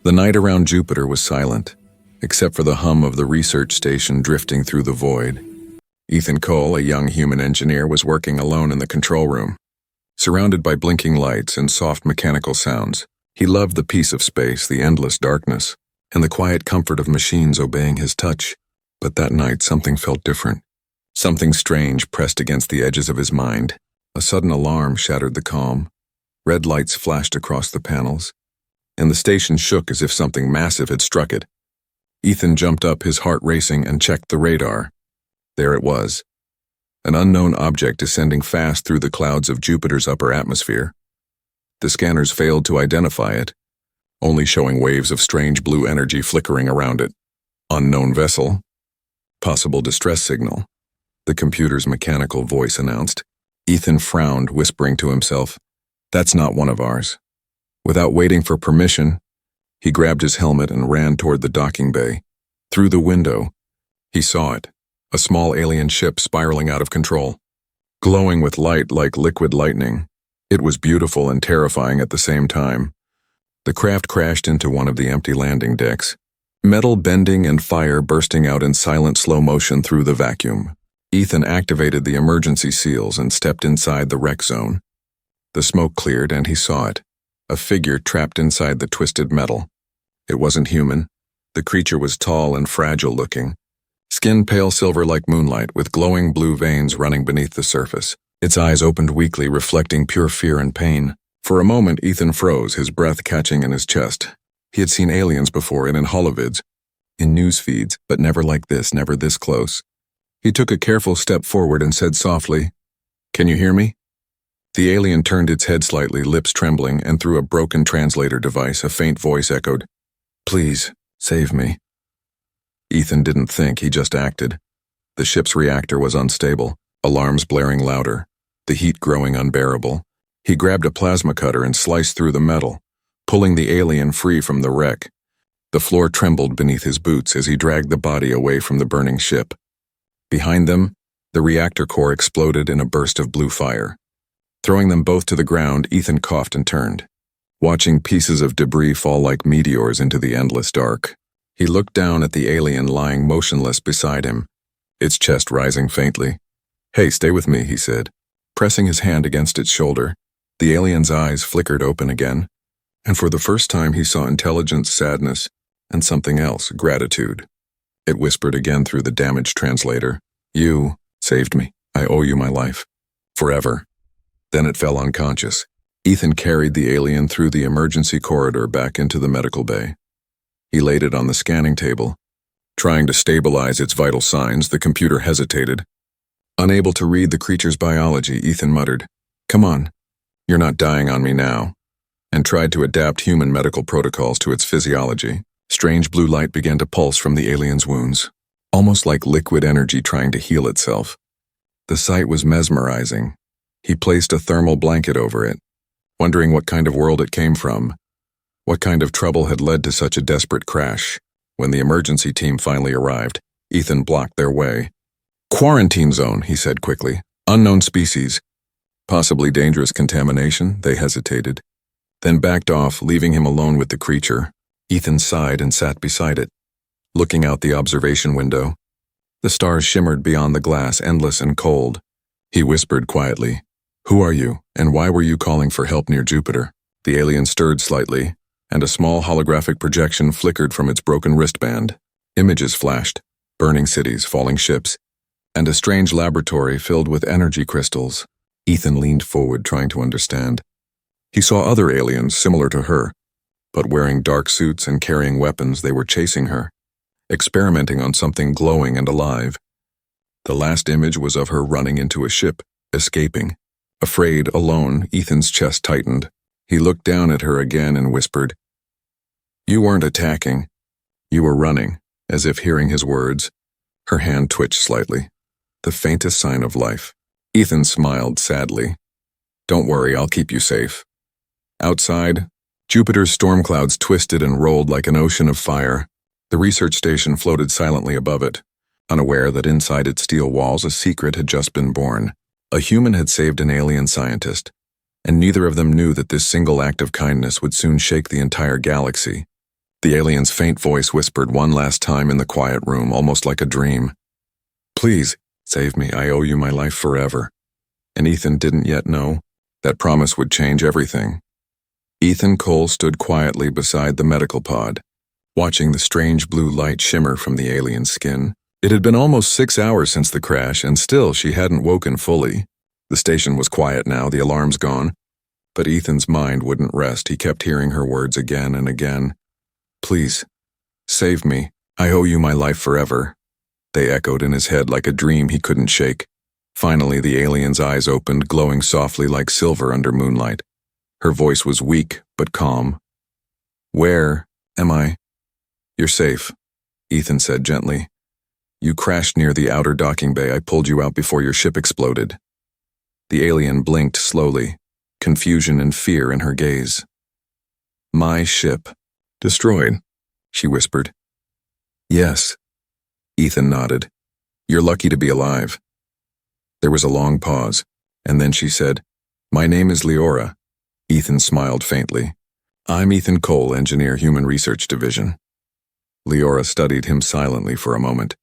The night around Jupiter was silent, except for the hum of the research station drifting through the void. Ethan Cole, a young human engineer, was working alone in the control room. Surrounded by blinking lights and soft mechanical sounds, he loved the peace of space, the endless darkness, and the quiet comfort of machines obeying his touch. But that night something felt different. Something strange pressed against the edges of his mind. A sudden alarm shattered the calm. Red lights flashed across the panels, and the station shook as if something massive had struck it. Ethan jumped up, his heart racing, and checked the radar. There it was. An unknown object descending fast through the clouds of Jupiter's upper atmosphere. The scanners failed to identify it, only showing waves of strange blue energy flickering around it. Unknown vessel. Possible distress signal, the computer's mechanical voice announced. Ethan frowned, whispering to himself, "That's not one of ours." Without waiting for permission, he grabbed his helmet and ran toward the docking bay. Through the window, he saw it, a small alien ship spiraling out of control. Glowing with light like liquid lightning, it was beautiful and terrifying at the same time. The craft crashed into one of the empty landing decks, metal bending and fire bursting out in silent slow motion through the vacuum. Ethan activated the emergency seals and stepped inside the wreck zone. The smoke cleared and he saw it, a figure trapped inside the twisted metal. It wasn't human. The creature was tall and fragile-looking, skin pale silver like moonlight with glowing blue veins running beneath the surface. Its eyes opened weakly, reflecting pure fear and pain. For a moment, Ethan froze, his breath catching in his chest. He had seen aliens before and in holovids, in news feeds, but never like this, never this close. He took a careful step forward and said softly, "Can you hear me?" The alien turned its head slightly, lips trembling, and through a broken translator device, a faint voice echoed, "Please, save me." Ethan didn't think, he just acted. The ship's reactor was unstable, alarms blaring louder, the heat growing unbearable. He grabbed a plasma cutter and sliced through the metal, pulling the alien free from the wreck. The floor trembled beneath his boots as he dragged the body away from the burning ship. Behind them, the reactor core exploded in a burst of blue fire. Throwing them both to the ground, Ethan coughed and turned, watching pieces of debris fall like meteors into the endless dark. He looked down at the alien lying motionless beside him, its chest rising faintly. "Hey, stay with me," he said, pressing his hand against its shoulder. The alien's eyes flickered open again, and for the first time he saw intelligence, sadness, and something else, gratitude. It whispered again through the damaged translator, "You saved me. I owe you my life. Forever." Then it fell unconscious. Ethan carried the alien through the emergency corridor back into the medical bay. He laid it on the scanning table. Trying to stabilize its vital signs, the computer hesitated. Unable to read the creature's biology, Ethan muttered, "Come on, you're not dying on me now," and tried to adapt human medical protocols to its physiology. Strange blue light began to pulse from the alien's wounds, almost like liquid energy trying to heal itself. The sight was mesmerizing. He placed a thermal blanket over it, wondering what kind of world it came from, what kind of trouble had led to such a desperate crash. When the emergency team finally arrived, Ethan blocked their way. "Quarantine zone," he said quickly. "Unknown species. Possibly dangerous contamination." They hesitated, then backed off, leaving him alone with the creature. Ethan sighed and sat beside it, looking out the observation window. The stars shimmered beyond the glass, endless and cold. He whispered quietly, "Who are you, and why were you calling for help near Jupiter?" The alien stirred slightly, and a small holographic projection flickered from its broken wristband. Images flashed, burning cities, falling ships, and a strange laboratory filled with energy crystals. Ethan leaned forward, trying to understand. He saw other aliens similar to her, but wearing dark suits and carrying weapons. They were chasing her, experimenting on something glowing and alive. The last image was of her running into a ship, escaping. Afraid, alone, Ethan's chest tightened. He looked down at her again and whispered, "You weren't attacking. You were running," as if hearing his words. Her hand twitched slightly, the faintest sign of life. Ethan smiled sadly. "Don't worry, I'll keep you safe." Outside, Jupiter's storm clouds twisted and rolled like an ocean of fire. The research station floated silently above it, unaware that inside its steel walls a secret had just been born. A human had saved an alien scientist, and neither of them knew that this single act of kindness would soon shake the entire galaxy. The alien's faint voice whispered one last time in the quiet room, almost like a dream. Please, save me. I owe you my life forever. And Ethan didn't yet know that promise would change everything. Ethan Cole stood quietly beside the medical pod, watching the strange blue light shimmer from the alien's skin. It had been almost 6 hours since the crash, and still she hadn't woken fully. The station was quiet now, the alarms gone. But Ethan's mind wouldn't rest. He kept hearing her words again and again. Please, save me. I owe you my life forever. They echoed in his head like a dream he couldn't shake. Finally, the alien's eyes opened, glowing softly like silver under moonlight. Her voice was weak, but calm. Where am I? You're safe, Ethan said gently. You crashed near the outer docking bay. I pulled you out before your ship exploded. The alien blinked slowly, confusion and fear in her gaze. My ship. Destroyed, she whispered. Yes. Ethan nodded. You're lucky to be alive. There was a long pause, and then she said, My name is Leora. Ethan smiled faintly. I'm Ethan Cole, Engineer, Human Research Division. Leora studied him silently for a moment,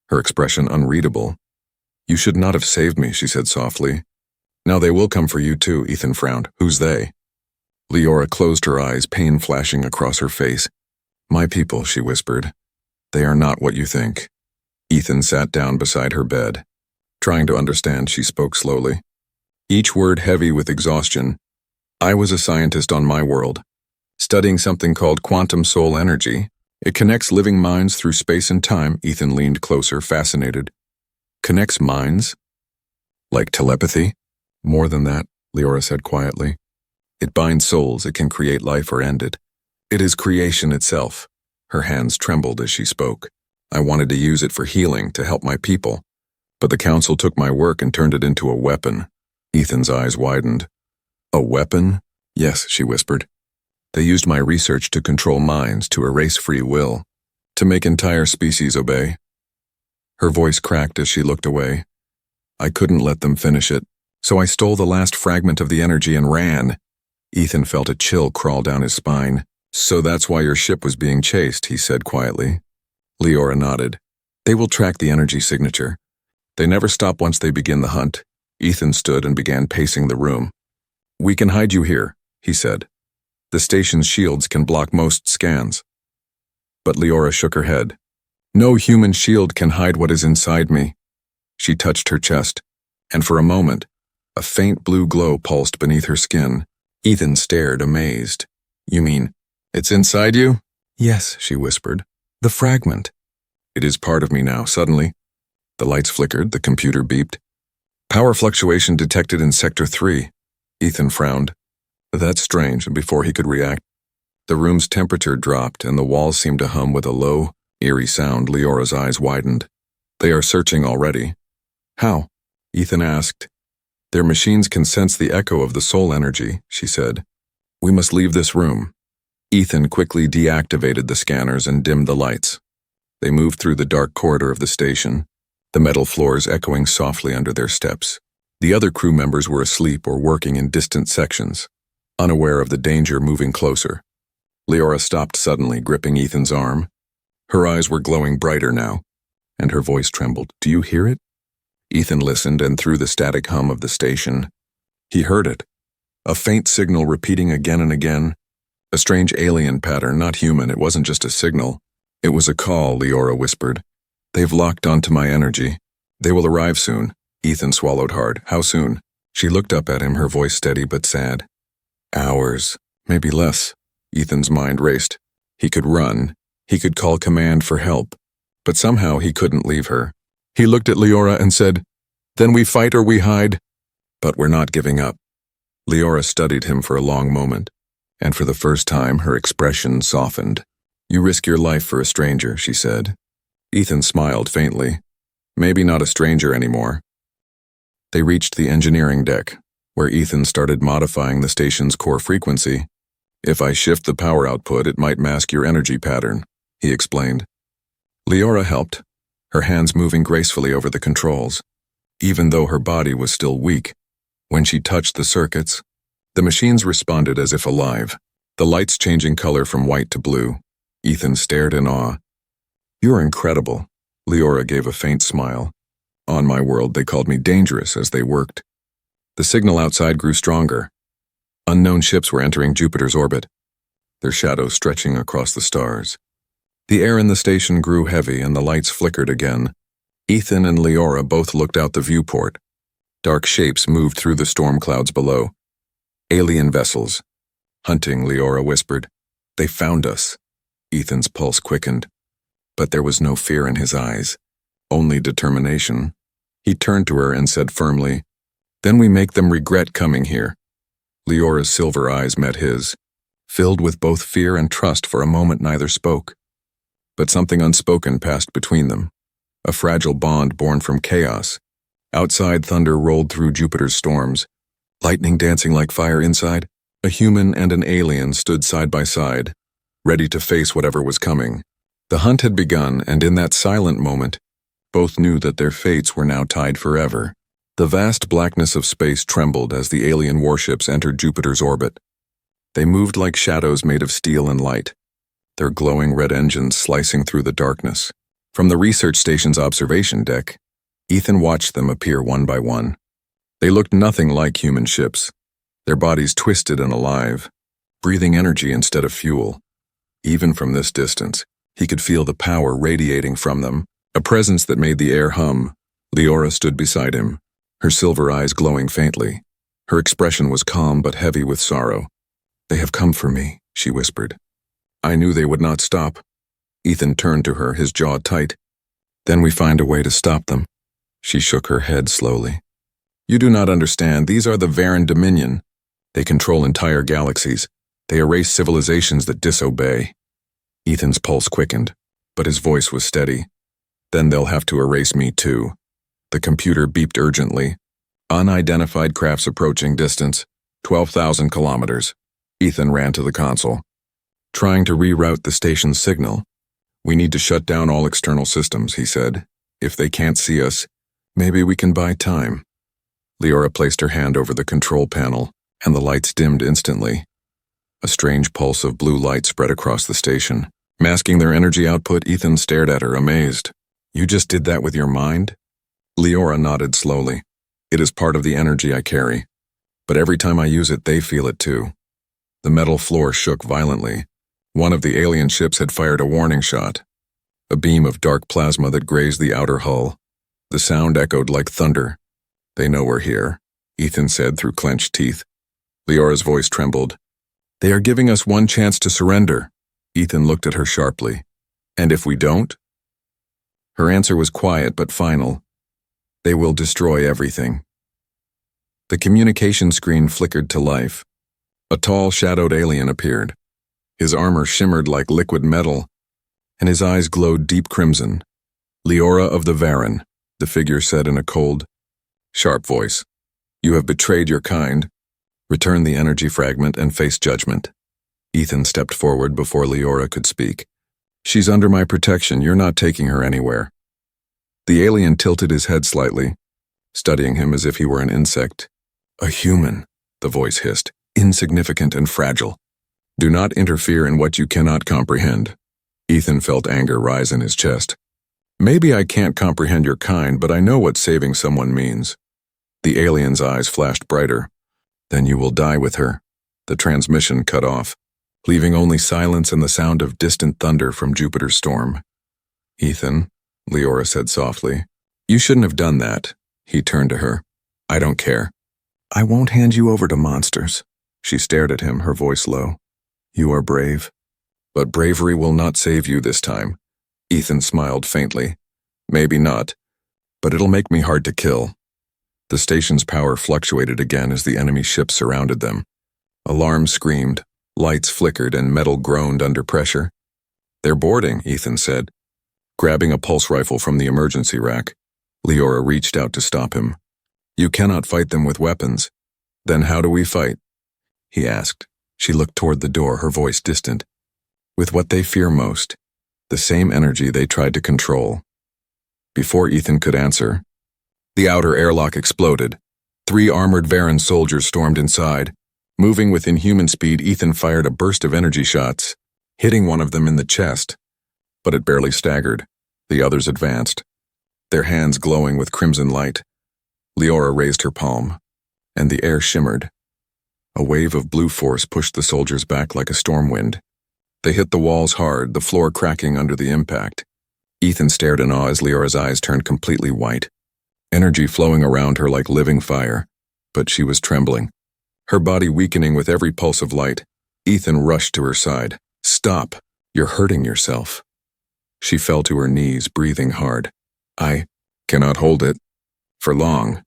her expression unreadable. You should not have saved me, she said softly. Now they will come for you too, Ethan frowned. Who's they? Leora closed her eyes, pain flashing across her face. My people, she whispered. They are not what you think. Ethan sat down beside her bed. Trying to understand, she spoke slowly, each word heavy with exhaustion. I was a scientist on my world, studying something called quantum soul energy. It connects living minds through space and time. Ethan leaned closer, fascinated. Connects minds? Like telepathy? More than that, Leora said quietly. It binds souls. It can create life or end it. It is creation itself. Her hands trembled as she spoke. I wanted to use it for healing, to help my people. But the council took my work and turned it into a weapon. Ethan's eyes widened. A weapon? Yes, she whispered. They used my research to control minds, to erase free will, to make entire species obey. Her voice cracked as she looked away. I couldn't let them finish it, so I stole the last fragment of the energy and ran. Ethan felt a chill crawl down his spine. So that's why your ship was being chased, he said quietly. Leora nodded. They will track the energy signature. They never stop once they begin the hunt. Ethan stood and began pacing the room. We can hide you here, he said. The station's shields can block most scans. But Leora shook her head. No human shield can hide what is inside me. She touched her chest, and for a moment, a faint blue glow pulsed beneath her skin. Ethan stared, amazed. You mean, it's inside you? Yes, she whispered. The fragment. It is part of me now. Suddenly, the lights flickered, the computer beeped. Power fluctuation detected in Sector 3. Ethan frowned. That's strange, and before he could react, the room's temperature dropped and the walls seemed to hum with a low, eerie sound. Leora's eyes widened. They are searching already. How? Ethan asked. Their machines can sense the echo of the soul energy, she said. We must leave this room. Ethan quickly deactivated the scanners and dimmed the lights. They moved through the dark corridor of the station, the metal floors echoing softly under their steps. The other crew members were asleep or working in distant sections, unaware of the danger moving closer. Leora stopped suddenly, gripping Ethan's arm. Her eyes were glowing brighter now, and her voice trembled. Do you hear it? Ethan listened, and through the static hum of the station, he heard it. A faint signal repeating again and again. A strange alien pattern, not human. It wasn't just a signal. It was a call, Leora whispered. They've locked onto my energy. They will arrive soon. Ethan swallowed hard. How soon? She looked up at him, her voice steady but sad. Hours, maybe less. Ethan's mind raced. He could run. He could call command for help. But somehow he couldn't leave her. He looked at Leora and said, Then we fight or we hide. But we're not giving up. Leora studied him for a long moment, and for the first time her expression softened. You risk your life for a stranger, she said. Ethan smiled faintly. Maybe not a stranger anymore. They reached the engineering deck, where Ethan started modifying the station's core frequency. If I shift the power output, it might mask your energy pattern, he explained. Leora helped, her hands moving gracefully over the controls. Even though her body was still weak, when she touched the circuits, the machines responded as if alive, the lights changing color from white to blue. Ethan stared in awe. "You're incredible." Leora gave a faint smile. "On my world, they called me dangerous as they worked." The signal outside grew stronger. Unknown ships were entering Jupiter's orbit, their shadows stretching across the stars. The air in the station grew heavy and the lights flickered again. Ethan and Leora both looked out the viewport. Dark shapes moved through the storm clouds below. "Alien vessels." "Hunting," Leora whispered. "They found us." Ethan's pulse quickened, but there was no fear in his eyes, only determination. He turned to her and said firmly, "Then we make them regret coming here." Leora's silver eyes met his. Filled with both fear and trust, for a moment neither spoke. But something unspoken passed between them, a fragile bond born from chaos. Outside, thunder rolled through Jupiter's storms, lightning dancing like fire inside. A human and an alien stood side by side, ready to face whatever was coming. The hunt had begun, and in that silent moment, both knew that their fates were now tied forever. The vast blackness of space trembled as the alien warships entered Jupiter's orbit. They moved like shadows made of steel and light, their glowing red engines slicing through the darkness. From the research station's observation deck, Ethan watched them appear one by one. They looked nothing like human ships, their bodies twisted and alive, breathing energy instead of fuel. Even from this distance, he could feel the power radiating from them, a presence that made the air hum. Leora stood beside him, her silver eyes glowing faintly. Her expression was calm but heavy with sorrow. "They have come for me," she whispered. "I knew they would not stop." Ethan turned to her, his jaw tight. "Then we find a way to stop them." She shook her head slowly. "You do not understand. These are the Varan Dominion. They control entire galaxies. They erase civilizations that disobey." Ethan's pulse quickened, but his voice was steady. "Then they'll have to erase me too." The computer beeped urgently. "Unidentified crafts approaching, distance 12,000 kilometers. Ethan ran to the console. "Trying to reroute the station's signal. We need to shut down all external systems," he said. "If they can't see us, maybe we can buy time." Leora placed her hand over the control panel, and the lights dimmed instantly. A strange pulse of blue light spread across the station. Masking their energy output, Ethan stared at her, amazed. "You just did that with your mind?" Leora nodded slowly. "It is part of the energy I carry. But every time I use it, they feel it too." The metal floor shook violently. One of the alien ships had fired a warning shot, a beam of dark plasma that grazed the outer hull. The sound echoed like thunder. "They know we're here," Ethan said through clenched teeth. Leora's voice trembled. "They are giving us one chance to surrender." Ethan looked at her sharply. "And if we don't?" Her answer was quiet but final. "They will destroy everything." The communication screen flickered to life. A tall, shadowed alien appeared. His armor shimmered like liquid metal, and his eyes glowed deep crimson. "Leora of the Varan," the figure said in a cold, sharp voice. "You have betrayed your kind. Return the energy fragment and face judgment." Ethan stepped forward before Leora could speak. "She's under my protection. You're not taking her anywhere." The alien tilted his head slightly, studying him as if he were an insect. "A human," the voice hissed. "Insignificant and fragile. Do not interfere in what you cannot comprehend." Ethan felt anger rise in his chest. "Maybe I can't comprehend your kind, but I know what saving someone means." The alien's eyes flashed brighter. "Then you will die with her." The transmission cut off, leaving only silence and the sound of distant thunder from Jupiter's storm. "Ethan," Leora said softly, "you shouldn't have done that." He turned to her. "I don't care." "I won't hand you over to monsters." She stared at him, her voice low. "You are brave. But bravery will not save you this time." Ethan smiled faintly. "Maybe not, but it'll make me hard to kill." The station's power fluctuated again as the enemy ships surrounded them. Alarms screamed, lights flickered, and metal groaned under pressure. "They're boarding," Ethan said. Grabbing a pulse rifle from the emergency rack, Leora reached out to stop him. "You cannot fight them with weapons." "Then how do we fight?" he asked. She looked toward the door, her voice distant. "With what they fear most, the same energy they tried to control." Before Ethan could answer, the outer airlock exploded. 3 armored Varan soldiers stormed inside. Moving with inhuman speed, Ethan fired a burst of energy shots. hitting one of them in the chest, but it barely staggered. The others advanced, their hands glowing with crimson light. Leora raised her palm, and the air shimmered. A wave of blue force pushed the soldiers back like a storm wind. They hit the walls hard, the floor cracking under the impact. Ethan stared in awe as Leora's eyes turned completely white, energy flowing around her like living fire, but she was trembling, her body weakening with every pulse of light. Ethan rushed to her side. "Stop! You're hurting yourself." She fell to her knees, breathing hard. "I cannot hold it for long."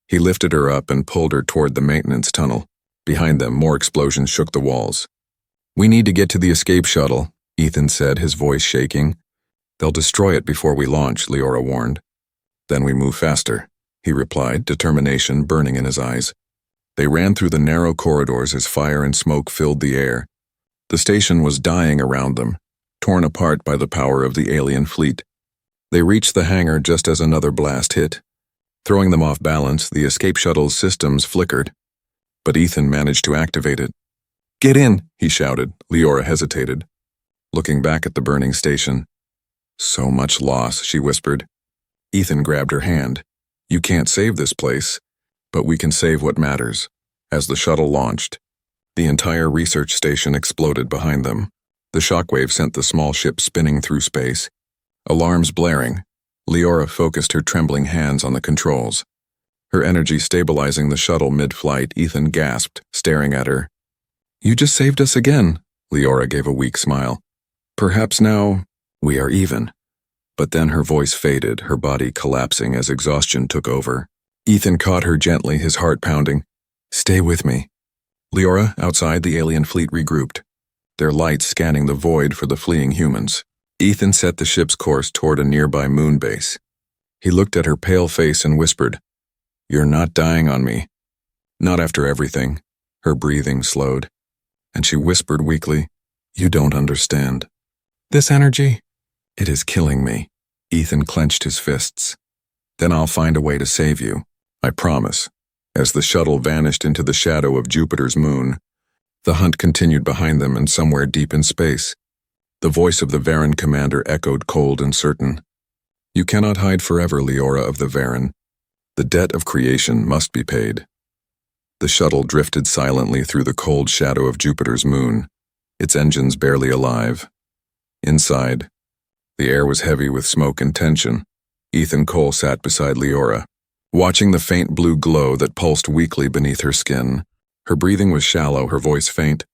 He lifted her up and pulled her toward the maintenance tunnel. Behind them, more explosions shook the walls. "We need to get to the escape shuttle," Ethan said, his voice shaking. "They'll destroy it before we launch," Leora warned. "Then we move faster," he replied, determination burning in his eyes. They ran through the narrow corridors as fire and smoke filled the air. The station was dying around them, torn apart by the power of the alien fleet. They reached the hangar just as another blast hit. Throwing them off balance, the escape shuttle's systems flickered, but Ethan managed to activate it. "Get in," he shouted. Leora hesitated, looking back at the burning station. "So much loss," she whispered. Ethan grabbed her hand. "You can't save this place, but we can save what matters." As the shuttle launched, the entire research station exploded behind them. The shockwave sent the small ship spinning through space. Alarms blaring, Leora focused her trembling hands on the controls. Her energy stabilizing the shuttle mid-flight, Ethan gasped, staring at her. "You just saved us again." Leora gave a weak smile. "Perhaps now we are even." But then her voice faded, her body collapsing as exhaustion took over. Ethan caught her gently, his heart pounding. "Stay with me." Leora, outside, the alien fleet regrouped, their lights scanning the void for the fleeing humans. Ethan set the ship's course toward a nearby moon base. He looked at her pale face and whispered, "You're not dying on me. Not after everything." Her breathing slowed, and she whispered weakly, "You don't understand. This energy, it is killing me." Ethan clenched his fists. "Then I'll find a way to save you. I promise." As the shuttle vanished into the shadow of Jupiter's moon, the hunt continued behind them, and somewhere deep in space, the voice of the Varan commander echoed cold and certain. "You cannot hide forever, Leora of the Varan. The debt of creation must be paid." The shuttle drifted silently through the cold shadow of Jupiter's moon, its engines barely alive. Inside, the air was heavy with smoke and tension. Ethan Cole sat beside Leora, watching the faint blue glow that pulsed weakly beneath her skin. Her breathing was shallow, her voice faint,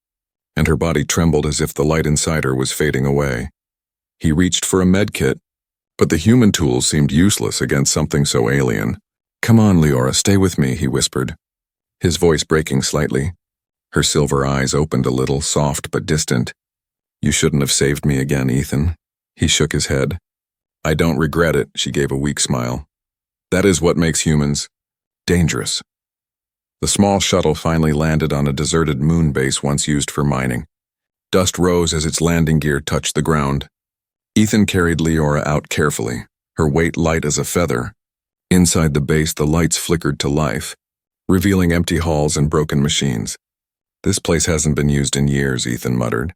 and her body trembled as if the light inside her was fading away. He reached for a med kit, but the human tools seemed useless against something so alien. "Come on, Leora, stay with me," he whispered, his voice breaking slightly. Her silver eyes opened a little, soft but distant. "You shouldn't have saved me again, Ethan." He shook his head. "I don't regret it," she gave a weak smile. "That is what makes humans dangerous." The small shuttle finally landed on a deserted moon base once used for mining. Dust rose as its landing gear touched the ground. Ethan carried Leora out carefully, her weight light as a feather. Inside the base, the lights flickered to life, revealing empty halls and broken machines. "This place hasn't been used in years," Ethan muttered.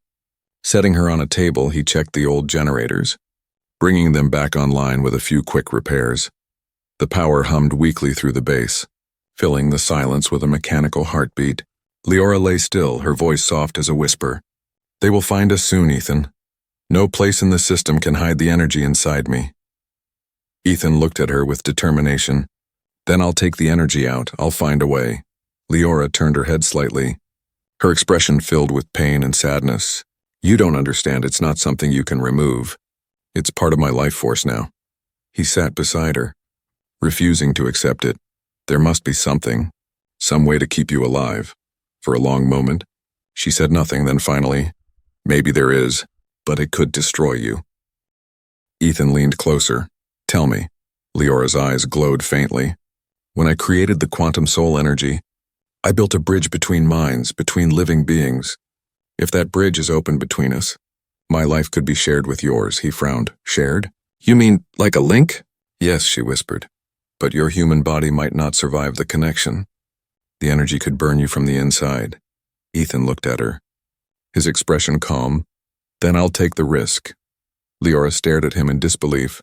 Setting her on a table, he checked the old generators, bringing them back online with a few quick repairs. The power hummed weakly through the base, filling the silence with a mechanical heartbeat. Leora lay still, her voice soft as a whisper. "They will find us soon, Ethan. No place in the system can hide the energy inside me." Ethan looked at her with determination. "Then I'll take the energy out. I'll find a way." Leora turned her head slightly, her expression filled with pain and sadness. "You don't understand. It's not something you can remove. It's part of my life force now." He sat beside her, refusing to accept it. "There must be something, some way to keep you alive." For a long moment, she said nothing, then finally, "Maybe there is, but it could destroy you." Ethan leaned closer. "Tell me." Leora's eyes glowed faintly. "When I created the quantum soul energy, I built a bridge between minds, between living beings. If that bridge is open between us, my life could be shared with yours." He frowned. "Shared? You mean like a link?" "Yes," she whispered. "But your human body might not survive the connection. The energy could burn you from the inside." Ethan looked at her, his expression calm, Then I'll take the risk. Leora stared at him in disbelief.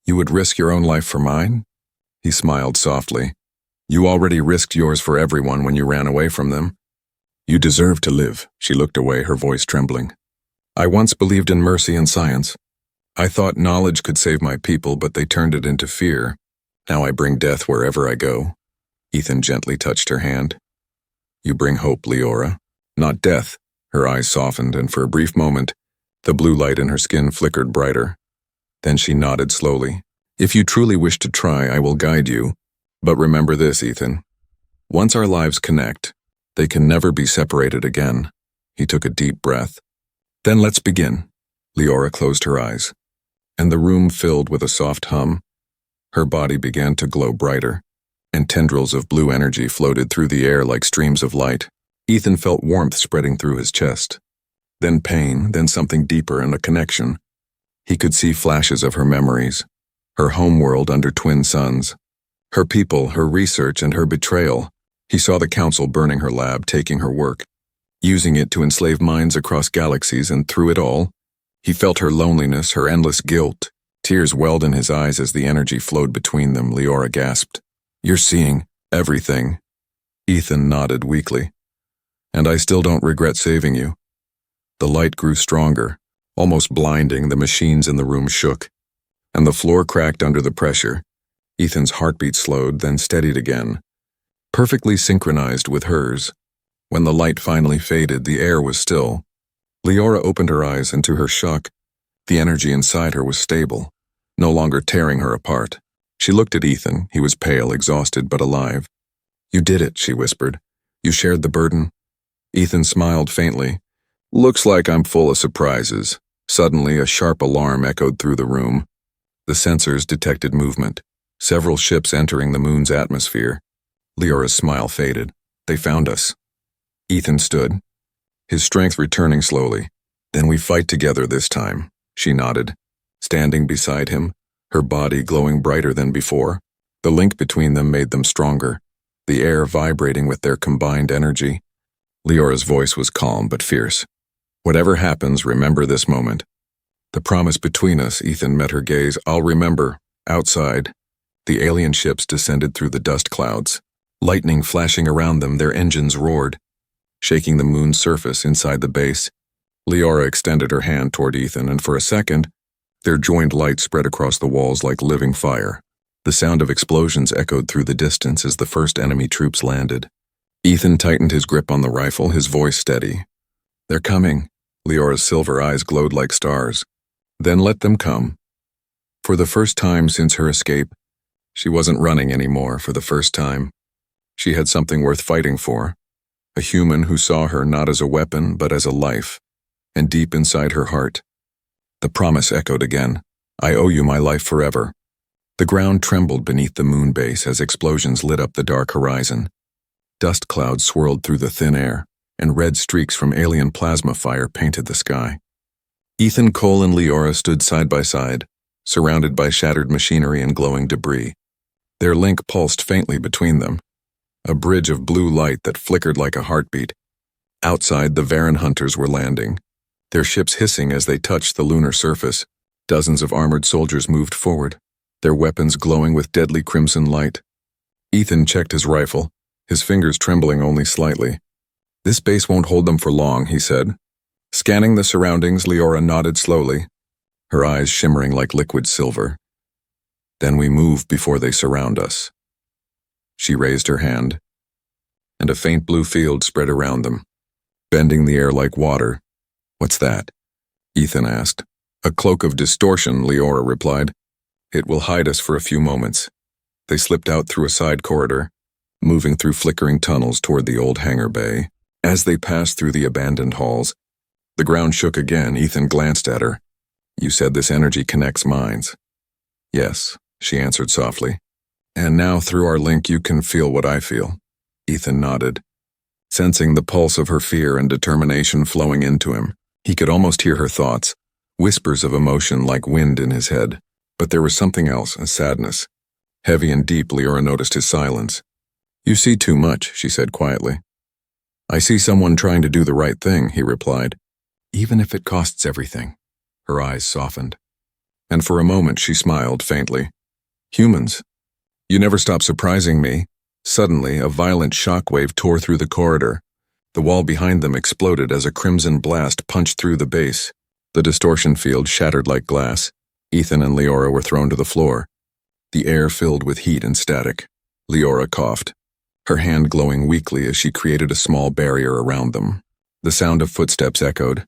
You would risk your own life for mine? He smiled softly. You already risked yours for everyone when you ran away from them. You deserve to live. She looked away, her voice trembling. I once believed in mercy and science. I thought knowledge could save my people, but they turned it into fear. Now I bring death wherever I go. Ethan gently touched her hand. You bring hope, Leora, not death. Her eyes softened, and for a brief moment, the blue light in her skin flickered brighter. Then she nodded slowly. If you truly wish to try, I will guide you. But remember this, Ethan. Once our lives connect, they can never be separated again. He took a deep breath. Then let's begin. Leora closed her eyes, and the room filled with a soft hum. Her body began to glow brighter, and tendrils of blue energy floated through the air like streams of light. Ethan felt warmth spreading through his chest. Then pain, then something deeper and a connection. He could see flashes of her memories, her homeworld under twin suns, her people, her research, and her betrayal. He saw the council burning her lab, taking her work, using it to enslave minds across galaxies, and through it all, he felt her loneliness, her endless guilt. Tears welled in his eyes as the energy flowed between them. Leora gasped. You're seeing everything. Ethan nodded weakly. And I still don't regret saving you. The light grew stronger, almost blinding. The machines in the room shook, and the floor cracked under the pressure. Ethan's heartbeat slowed, then steadied again, perfectly synchronized with hers. When the light finally faded, the air was still. Leora opened her eyes, and to her shock, the energy inside her was stable, no longer tearing her apart. She looked at Ethan. He was pale, exhausted, but alive. You did it, she whispered. You shared the burden. Ethan smiled faintly. Looks like I'm full of surprises. Suddenly, a sharp alarm echoed through the room. The sensors detected movement, several ships entering the moon's atmosphere. Leora's smile faded. They found us. Ethan stood, his strength returning slowly. Then we fight together this time, she nodded, standing beside him, her body glowing brighter than before. The link between them made them stronger, the air vibrating with their combined energy. Leora's voice was calm but fierce. Whatever happens, remember this moment. The promise between us. Ethan met her gaze. I'll remember. Outside, the alien ships descended through the dust clouds. Lightning flashing around them, their engines roared, shaking the moon's surface inside the base. Leora extended her hand toward Ethan, and for a second, their joined light spread across the walls like living fire. The sound of explosions echoed through the distance as the first enemy troops landed. Ethan tightened his grip on the rifle, his voice steady. They're coming. Leora's silver eyes glowed like stars. Then let them come. For the first time since her escape, she wasn't running anymore. For the first time, she had something worth fighting for. A human who saw her not as a weapon, but as a life. And deep inside her heart, the promise echoed again. I owe you my life forever. The ground trembled beneath the moon base as explosions lit up the dark horizon. Dust clouds swirled through the thin air, and red streaks from alien plasma fire painted the sky. Ethan, Cole, and Leora stood side by side, surrounded by shattered machinery and glowing debris. Their link pulsed faintly between them, a bridge of blue light that flickered like a heartbeat. Outside, the Varan hunters were landing, their ships hissing as they touched the lunar surface. Dozens of armored soldiers moved forward, their weapons glowing with deadly crimson light. Ethan checked his rifle, his fingers trembling only slightly. This base won't hold them for long, he said. Scanning the surroundings, Leora nodded slowly, her eyes shimmering like liquid silver. Then we move before they surround us. She raised her hand, and a faint blue field spread around them, bending the air like water. What's that? Ethan asked. A cloak of distortion, Leora replied. It will hide us for a few moments. They slipped out through a side corridor, moving through flickering tunnels toward the old hangar bay. As they passed through the abandoned halls, the ground shook again. Ethan glanced at her. You said this energy connects minds. Yes, she answered softly. And now through our link you can feel what I feel. Ethan nodded, sensing the pulse of her fear and determination flowing into him. He could almost hear her thoughts, whispers of emotion like wind in his head. But there was something else, a sadness. Heavy and deep, Leora noticed his silence. You see too much, she said quietly. I see someone trying to do the right thing, he replied. Even if it costs everything. Her eyes softened. And for a moment she smiled faintly. Humans. You never stop surprising me. Suddenly, a violent shockwave tore through the corridor. The wall behind them exploded as a crimson blast punched through the base. The distortion field shattered like glass. Ethan and Leora were thrown to the floor. The air filled with heat and static. Leora coughed, her hand glowing weakly as she created a small barrier around them. The sound of footsteps echoed.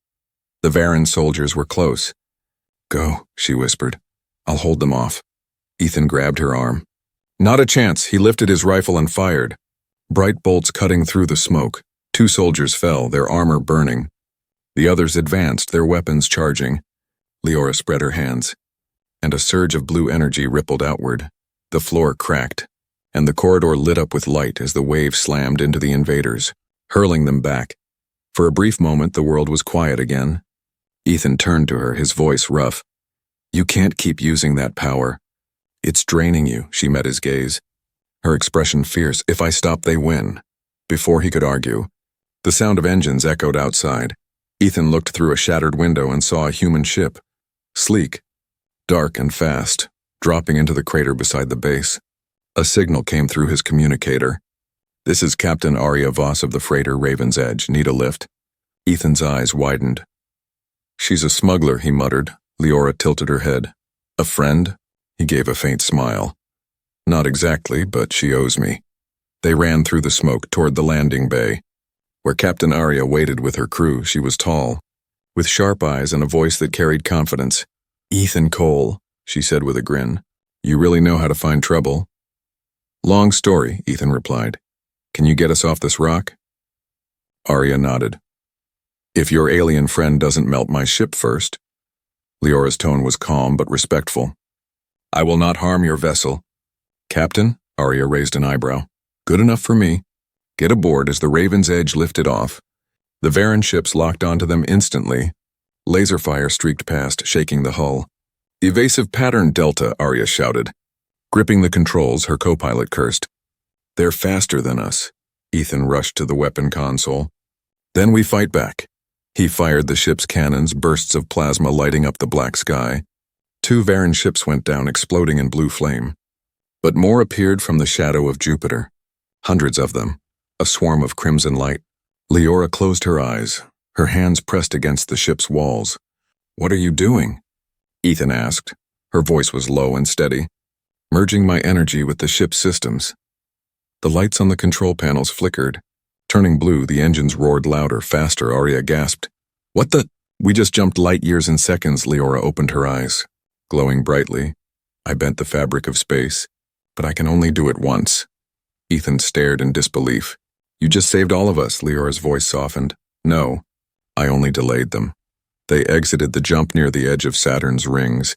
The Varan soldiers were close. Go, she whispered. I'll hold them off. Ethan grabbed her arm. Not a chance. He lifted his rifle and fired. Bright bolts cutting through the smoke. 2 soldiers fell, their armor burning. The others advanced, their weapons charging. Leora spread her hands, and a surge of blue energy rippled outward. The floor cracked, and the corridor lit up with light as the wave slammed into the invaders, hurling them back. For a brief moment, the world was quiet again. Ethan turned to her, his voice rough. You can't keep using that power. It's draining you, she met his gaze. Her expression fierce. If I stop, they win. Before he could argue, the sound of engines echoed outside. Ethan looked through a shattered window and saw a human ship. Sleek, dark and fast, dropping into the crater beside the base. A signal came through his communicator. This is Captain Arya Voss of the freighter Raven's Edge. Need a lift? Ethan's eyes widened. She's a smuggler, he muttered. Leora tilted her head. A friend? He gave a faint smile. Not exactly, but she owes me. They ran through the smoke toward the landing bay. Where Captain Arya waited with her crew, she was tall, with sharp eyes and a voice that carried confidence. Ethan Cole, she said with a grin. You really know how to find trouble. Long story, Ethan replied. Can you get us off this rock? Arya nodded. If your alien friend doesn't melt my ship first. Leora's tone was calm but respectful. I will not harm your vessel. Captain, Arya raised an eyebrow. Good enough for me. Get aboard as the Raven's Edge lifted off. The Varan ships locked onto them instantly. Laser fire streaked past, shaking the hull. Evasive pattern Delta, Arya shouted. Gripping the controls, her co-pilot cursed. They're faster than us. Ethan rushed to the weapon console. Then we fight back. He fired the ship's cannons, bursts of plasma lighting up the black sky. 2 Varan ships went down, exploding in blue flame. But more appeared from the shadow of Jupiter. Hundreds of them. A swarm of crimson light. Leora closed her eyes, her hands pressed against the ship's walls. What are you doing? Ethan asked. Her voice was low and steady. Merging my energy with the ship's systems. The lights on the control panels flickered. Turning blue, the engines roared louder, faster. Arya gasped. What the? We just jumped light years in seconds. Leora opened her eyes, glowing brightly. I bent the fabric of space, but I can only do it once. Ethan stared in disbelief. You just saved all of us, Leora's voice softened. No, I only delayed them. They exited the jump near the edge of Saturn's rings.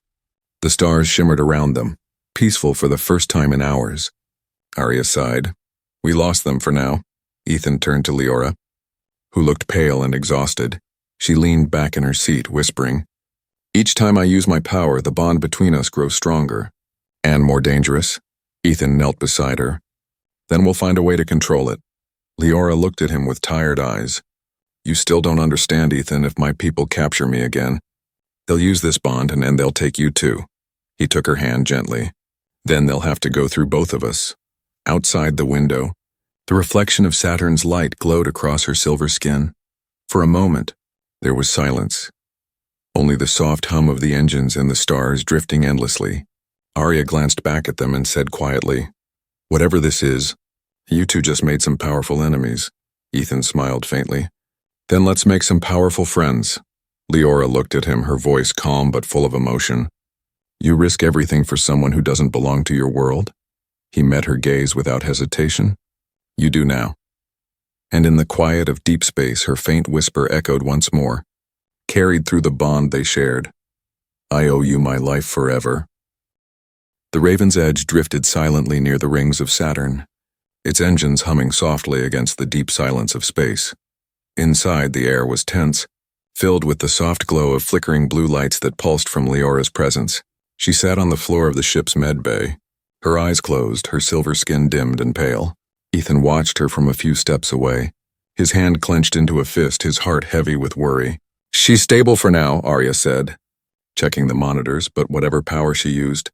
The stars shimmered around them, peaceful for the first time in hours. Arya sighed. We lost them for now. Ethan turned to Leora, who looked pale and exhausted. She leaned back in her seat, whispering, Each time I use my power, the bond between us grows stronger. And more dangerous. Ethan knelt beside her. Then we'll find a way to control it. Leora looked at him with tired eyes. You still don't understand, Ethan. If my people capture me again, they'll use this bond and then they'll take you too. He took her hand gently. Then they'll have to go through both of us. Outside the window, the reflection of Saturn's light glowed across her silver skin. For a moment, there was silence. Only the soft hum of the engines and the stars drifting endlessly. Arya glanced back at them and said quietly, Whatever this is, you two just made some powerful enemies. Ethan smiled faintly. Then let's make some powerful friends. Leora looked at him, her voice calm but full of emotion. You risk everything for someone who doesn't belong to your world? He met her gaze without hesitation. You do now. And in the quiet of deep space, her faint whisper echoed once more, carried through the bond they shared. I owe you my life forever. The Raven's Edge drifted silently near the rings of Saturn, its engines humming softly against the deep silence of space. Inside, the air was tense, filled with the soft glow of flickering blue lights that pulsed from Leora's presence. She sat on the floor of the ship's med bay, her eyes closed, her silver skin dimmed and pale. Ethan watched her from a few steps away, his hand clenched into a fist, his heart heavy with worry. She's stable for now, Arya said, checking the monitors, but whatever power she used,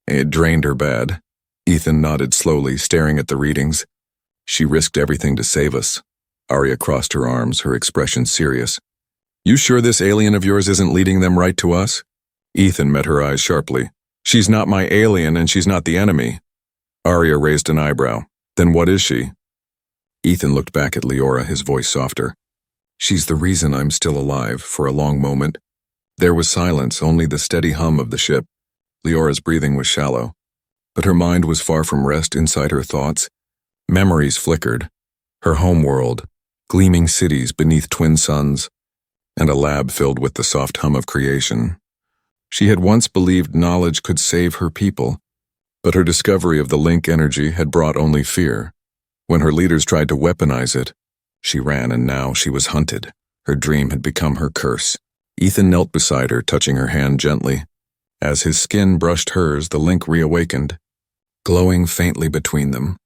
it drained her bad. Ethan nodded slowly, staring at the readings. She risked everything to save us. Arya crossed her arms, her expression serious. You sure this alien of yours isn't leading them right to us? Ethan met her eyes sharply. She's not my alien and she's not the enemy. Arya raised an eyebrow. Then what is she? Ethan looked back at Leora, his voice softer. She's the reason I'm still alive. For a long moment, there was silence, only the steady hum of the ship. Leora's breathing was shallow, but her mind was far from rest. Inside her thoughts, memories flickered. Her homeworld, gleaming cities beneath twin suns, and a lab filled with the soft hum of creation. She had once believed knowledge could save her people, but her discovery of the link energy had brought only fear. When her leaders tried to weaponize it, she ran, and now she was hunted. Her dream had become her curse. Ethan knelt beside her, touching her hand gently. As his skin brushed hers, the link reawakened, glowing faintly between them.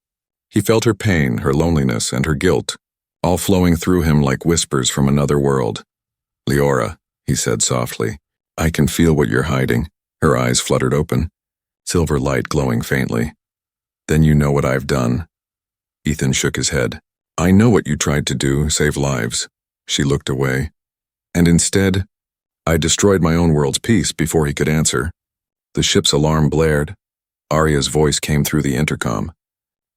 He felt her pain, her loneliness, and her guilt, all flowing through him like whispers from another world. Leora, he said softly, I can feel what you're hiding. Her eyes fluttered open, silver light glowing faintly. Then you know what I've done. Ethan shook his head. I know what you tried to do, save lives. She looked away. And instead, I destroyed my own world's peace before he could answer. The ship's alarm blared. Arya's voice came through the intercom.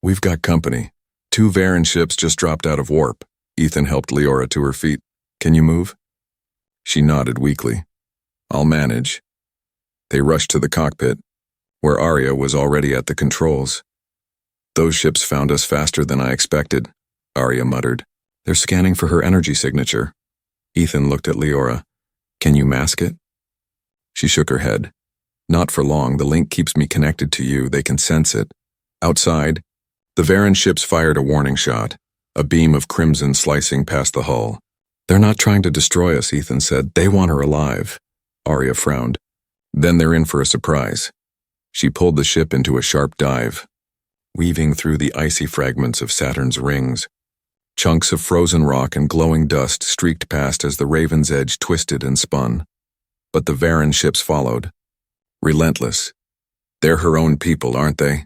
We've got company. 2 Varen ships just dropped out of warp. Ethan helped Leora to her feet. Can you move? She nodded weakly. I'll manage. They rushed to the cockpit, where Arya was already at the controls. Those ships found us faster than I expected, Arya muttered. They're scanning for her energy signature. Ethan looked at Leora. Can you mask it? She shook her head. Not for long. The link keeps me connected to you. They can sense it. Outside, the Varen ships fired a warning shot, a beam of crimson slicing past the hull. They're not trying to destroy us, Ethan said. They want her alive. Arya frowned. Then they're in for a surprise. She pulled the ship into a sharp dive, weaving through the icy fragments of Saturn's rings. Chunks of frozen rock and glowing dust streaked past as the Raven's Edge twisted and spun. But the Varen ships followed, relentless. They're her own people, aren't they?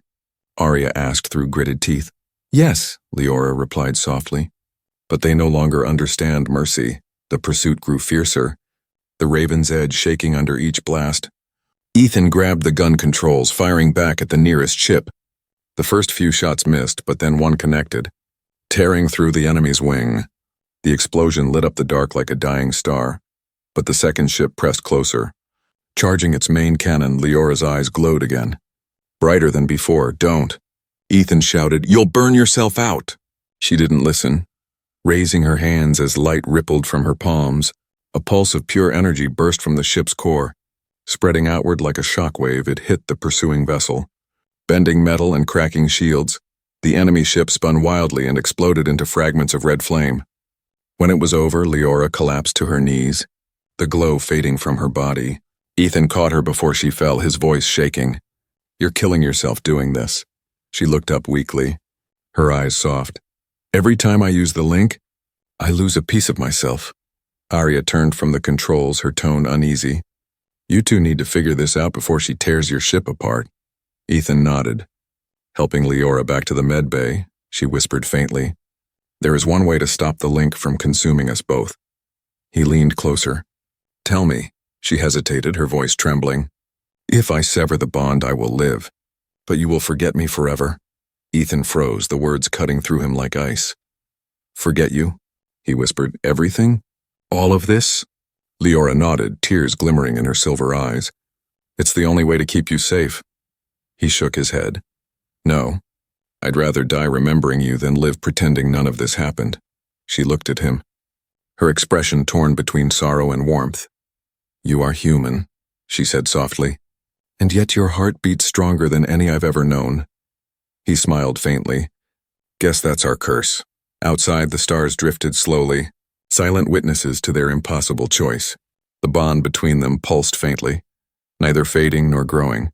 Arya asked through gritted teeth. Yes, Leora replied softly. But they no longer understand mercy. The pursuit grew fiercer, the Raven's Edge shaking under each blast. Ethan grabbed the gun controls, firing back at the nearest ship. The first few shots missed, but then one connected, tearing through the enemy's wing. The explosion lit up the dark like a dying star, but the second ship pressed closer. Charging its main cannon, Leora's eyes glowed again. Brighter than before. Don't. Ethan shouted, You'll burn yourself out. She didn't listen. Raising her hands as light rippled from her palms, a pulse of pure energy burst from the ship's core. Spreading outward like a shockwave, it hit the pursuing vessel. Bending metal and cracking shields, the enemy ship spun wildly and exploded into fragments of red flame. When it was over, Leora collapsed to her knees, the glow fading from her body. Ethan caught her before she fell, his voice shaking. You're killing yourself doing this. She looked up weakly, her eyes soft. Every time I use the link, I lose a piece of myself. Arya turned from the controls, her tone uneasy. You two need to figure this out before she tears your ship apart. Ethan nodded. Helping Leora back to the med bay, she whispered faintly. There is one way to stop the link from consuming us both. He leaned closer. Tell me, she hesitated, her voice trembling. If I sever the bond, I will live, but you will forget me forever. Ethan froze, the words cutting through him like ice. Forget you? He whispered. Everything? All of this? Leora nodded, tears glimmering in her silver eyes. It's the only way to keep you safe. He shook his head. No, I'd rather die remembering you than live pretending none of this happened. She looked at him, her expression torn between sorrow and warmth. You are human, she said softly, and yet your heart beats stronger than any I've ever known. He smiled faintly. Guess that's our curse. Outside, the stars drifted slowly, silent witnesses to their impossible choice. The bond between them pulsed faintly, neither fading nor growing,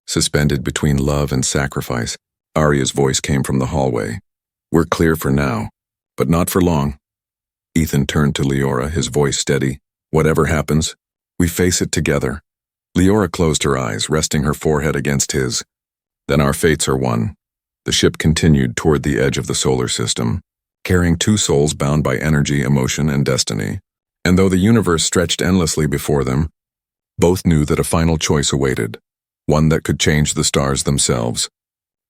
suspended between love and sacrifice. Arya's voice came from the hallway. We're clear for now, but not for long. Ethan turned to Leora, his voice steady. Whatever happens, we face it together. Leora closed her eyes, resting her forehead against his. Then our fates are one. The ship continued toward the edge of the solar system, carrying two souls bound by energy, emotion, and destiny. And though the universe stretched endlessly before them, both knew that a final choice awaited, one that could change the stars themselves.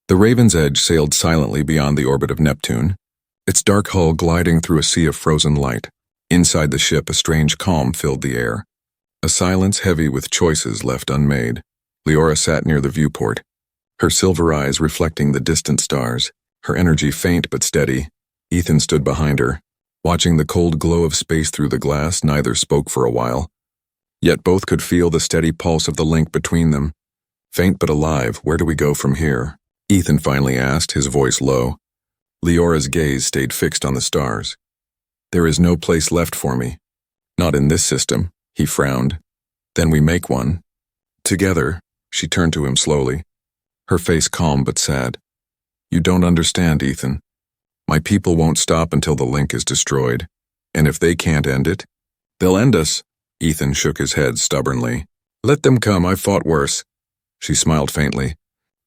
The Raven's Edge sailed silently beyond the orbit of Neptune, its dark hull gliding through a sea of frozen light. Inside the ship, a strange calm filled the air, a silence heavy with choices left unmade. Leora sat near the viewport, her silver eyes reflecting the distant stars, her energy faint but steady. Ethan stood behind her, watching the cold glow of space through the glass. Neither spoke for a while, yet both could feel the steady pulse of the link between them. Faint but alive, where do we go from here? Ethan finally asked, his voice low. Leora's gaze stayed fixed on the stars. There is no place left for me. Not in this system, he frowned. Then we make one. Together, she turned to him slowly, her face calm but sad. You don't understand, Ethan. My people won't stop until the link is destroyed. And if they can't end it, they'll end us. Ethan shook his head stubbornly. Let them come, I've fought worse. She smiled faintly.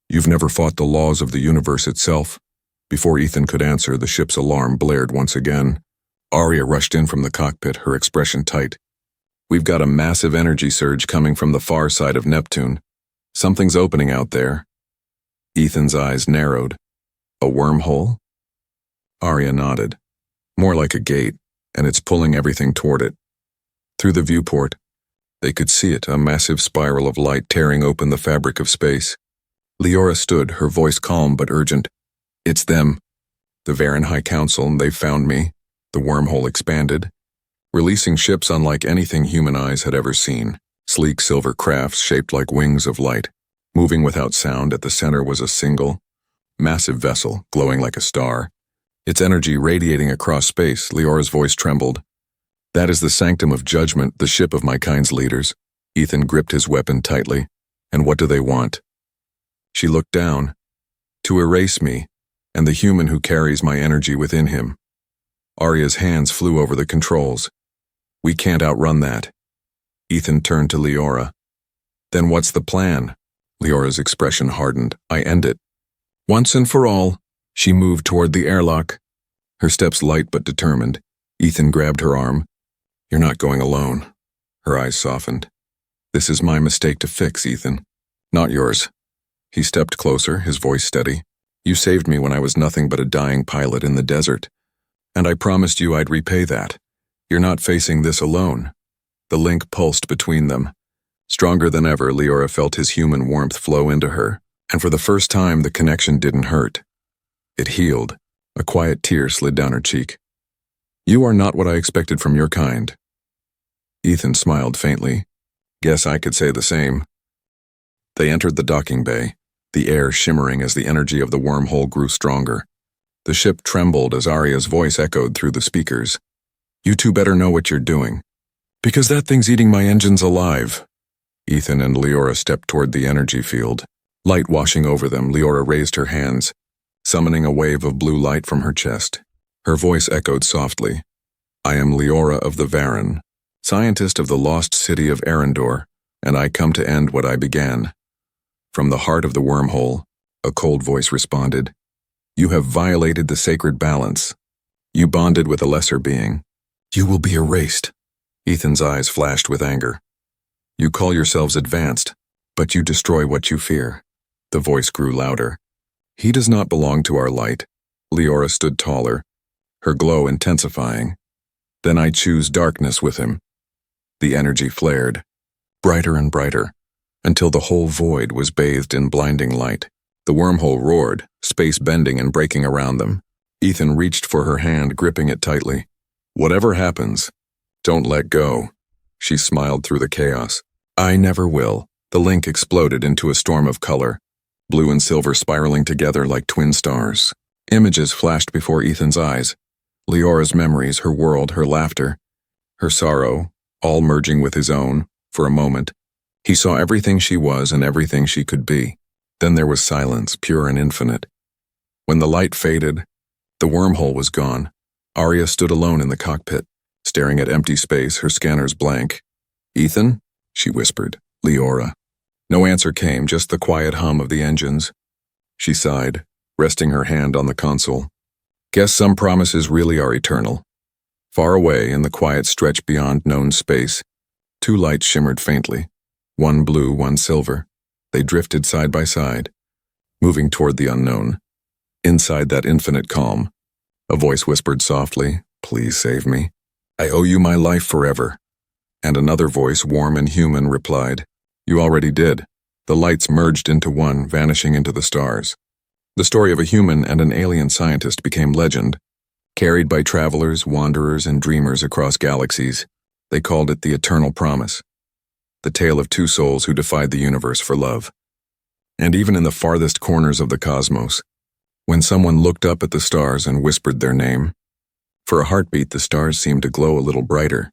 You've never fought the laws of the universe itself. Before Ethan could answer, the ship's alarm blared once again. Arya rushed in from the cockpit, her expression tight. We've got a massive energy surge coming from the far side of Neptune. Something's opening out there. Ethan's eyes narrowed. A wormhole? Arya nodded. More like a gate, and it's pulling everything toward it. Through the viewport, they could see it, a massive spiral of light tearing open the fabric of space. Leora stood, her voice calm but urgent. It's them. The Varen High Council, they've found me. The wormhole expanded, releasing ships unlike anything human eyes had ever seen. Sleek silver crafts shaped like wings of light. Moving without sound, at the center was a single, massive vessel, glowing like a star. Its energy radiating across space. Leora's voice trembled. That is the Sanctum of Judgment, the ship of my kind's leaders. Ethan gripped his weapon tightly. And what do they want? She looked down. To erase me, and the human who carries my energy within him. Arya's hands flew over the controls. We can't outrun that. Ethan turned to Leora. Then what's the plan? Leora's expression hardened. I end it. Once and for all. She moved toward the airlock, her steps light but determined. Ethan grabbed her arm. You're not going alone. Her eyes softened. This is my mistake to fix, Ethan. Not yours. He stepped closer, his voice steady. You saved me when I was nothing but a dying pilot in the desert. And I promised you I'd repay that. You're not facing this alone. The link pulsed between them. Stronger than ever, Leora felt his human warmth flow into her, and for the first time the connection didn't hurt. It healed. A quiet tear slid down her cheek. You are not what I expected from your kind. Ethan smiled faintly. Guess I could say the same. They entered the docking bay, the air shimmering as the energy of the wormhole grew stronger. The ship trembled as Arya's voice echoed through the speakers. You two better know what you're doing. Because that thing's eating my engines alive. Ethan and Leora stepped toward the energy field. Light washing over them, Leora raised her hands, summoning a wave of blue light from her chest. Her voice echoed softly. I am Leora of the Varen, scientist of the lost city of Arendor, and I come to end what I began. From the heart of the wormhole, a cold voice responded. You have violated the sacred balance. You bonded with a lesser being. You will be erased. Ethan's eyes flashed with anger. You call yourselves advanced, but you destroy what you fear. The voice grew louder. He does not belong to our light. Leora stood taller, her glow intensifying. Then I choose darkness with him. The energy flared, brighter and brighter, until the whole void was bathed in blinding light. The wormhole roared, space bending and breaking around them. Ethan reached for her hand, gripping it tightly. Whatever happens, don't let go. She smiled through the chaos. I never will. The link exploded into a storm of color, blue and silver spiraling together like twin stars. Images flashed before Ethan's eyes. Leora's memories, her world, her laughter, her sorrow, all merging with his own. For a moment, he saw everything she was and everything she could be. Then there was silence, pure and infinite. When the light faded, the wormhole was gone. Arya stood alone in the cockpit. staring at empty space, her scanners blank. "Ethan?" she whispered. "Leora." No answer came, just the quiet hum of the engines. She sighed, resting her hand on the console. Guess some promises really are eternal. Far away, in the quiet stretch beyond known space, two lights shimmered faintly, one blue, one silver. They drifted side by side, moving toward the unknown. Inside that infinite calm, a voice whispered softly, "Please save me. I owe you my life forever." And another voice, warm and human, replied, "You already did." The lights merged into one, vanishing into the stars. The story of a human and an alien scientist became legend. Carried by travelers, wanderers, and dreamers across galaxies, they called it the Eternal Promise, the tale of two souls who defied the universe for love. And even in the farthest corners of the cosmos, when someone looked up at the stars and whispered their name, for a heartbeat the stars seemed to glow a little brighter.